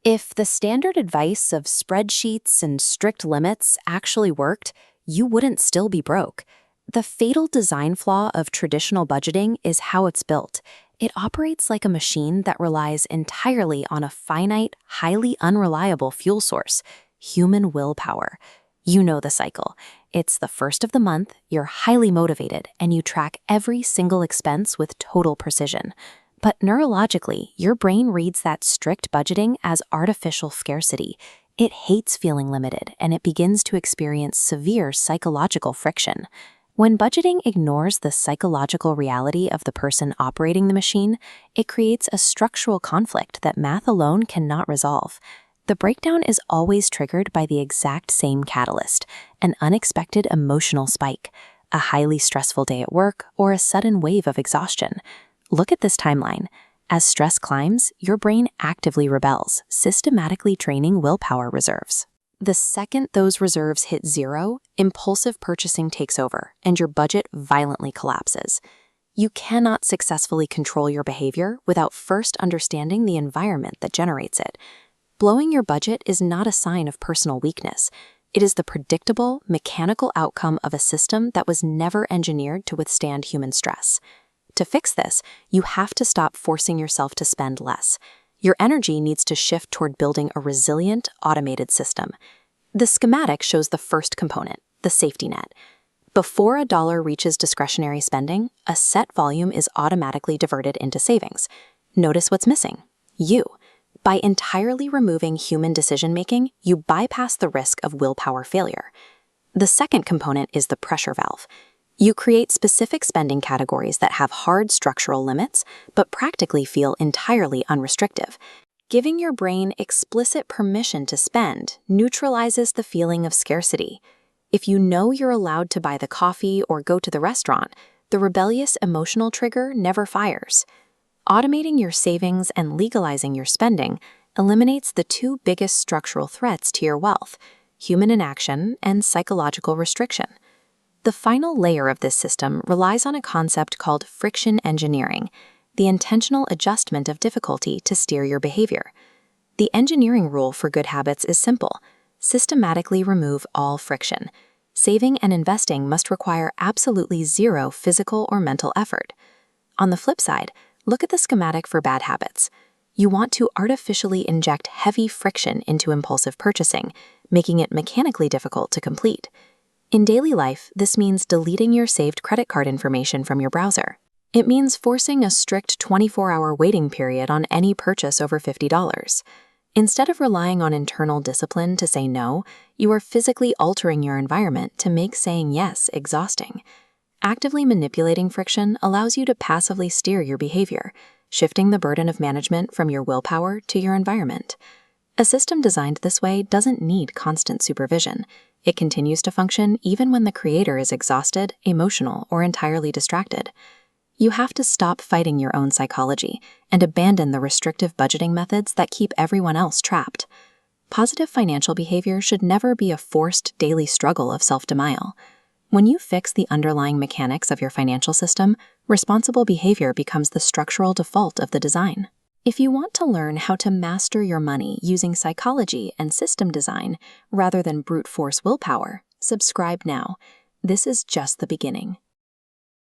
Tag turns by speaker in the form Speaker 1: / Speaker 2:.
Speaker 1: If the standard advice of spreadsheets and strict limits actually worked, you wouldn't still be broke. The fatal design flaw of traditional budgeting is how it's built. It operates like a machine that relies entirely on a finite, highly unreliable fuel source, human willpower. You know the cycle. It's the first of the month, you're highly motivated, and you track every single expense with total precision. But neurologically, your brain reads that strict budgeting as artificial scarcity. It hates feeling limited, and it begins to experience severe psychological friction. When budgeting ignores the psychological reality of the person operating the machine, it creates a structural conflict that math alone cannot resolve. The breakdown is always triggered by the exact same catalyst, an unexpected emotional spike, a highly stressful day at work, or a sudden wave of exhaustion. Look at this timeline. As stress climbs, your brain actively rebels, systematically draining willpower reserves. The second those reserves hit zero, impulsive purchasing takes over, and your budget violently collapses. You cannot successfully control your behavior without first understanding the environment that generates it. Blowing your budget is not a sign of personal weakness. It is the predictable, mechanical outcome of a system that was never engineered to withstand human stress. To fix this, you have to stop forcing yourself to spend less. Your energy needs to shift toward building a resilient, automated system. The schematic shows the first component, the safety net. Before a dollar reaches discretionary spending, a set volume is automatically diverted into savings. Notice what's missing: you. By entirely removing human decision-making, you bypass the risk of willpower failure. The second component is the pressure valve. You create specific spending categories that have hard structural limits, but practically feel entirely unrestrictive. Giving your brain explicit permission to spend neutralizes the feeling of scarcity. If you know you're allowed to buy the coffee or go to the restaurant, the rebellious emotional trigger never fires. Automating your savings and legalizing your spending eliminates the two biggest structural threats to your wealth: human inaction and psychological restriction. The final layer of this system relies on a concept called friction engineering, the intentional adjustment of difficulty to steer your behavior. The engineering rule for good habits is simple: systematically remove all friction. Saving and investing must require absolutely zero physical or mental effort. On the flip side, look at the schematic for bad habits. You want to artificially inject heavy friction into impulsive purchasing, making it mechanically difficult to complete. In daily life, this means deleting your saved credit card information from your browser. It means forcing a strict 24-hour waiting period on any purchase over $50. Instead of relying on internal discipline to say no, you are physically altering your environment to make saying yes exhausting. Actively manipulating friction allows you to passively steer your behavior, shifting the burden of management from your willpower to your environment. A system designed this way doesn't need constant supervision. It continues to function even when the creator is exhausted, emotional, or entirely distracted. You have to stop fighting your own psychology and abandon the restrictive budgeting methods that keep everyone else trapped. Positive financial behavior should never be a forced daily struggle of self-denial. When you fix the underlying mechanics of your financial system, responsible behavior becomes the structural default of the design. If you want to learn how to master your money using psychology and system design rather than brute force willpower, subscribe now. This is just the beginning.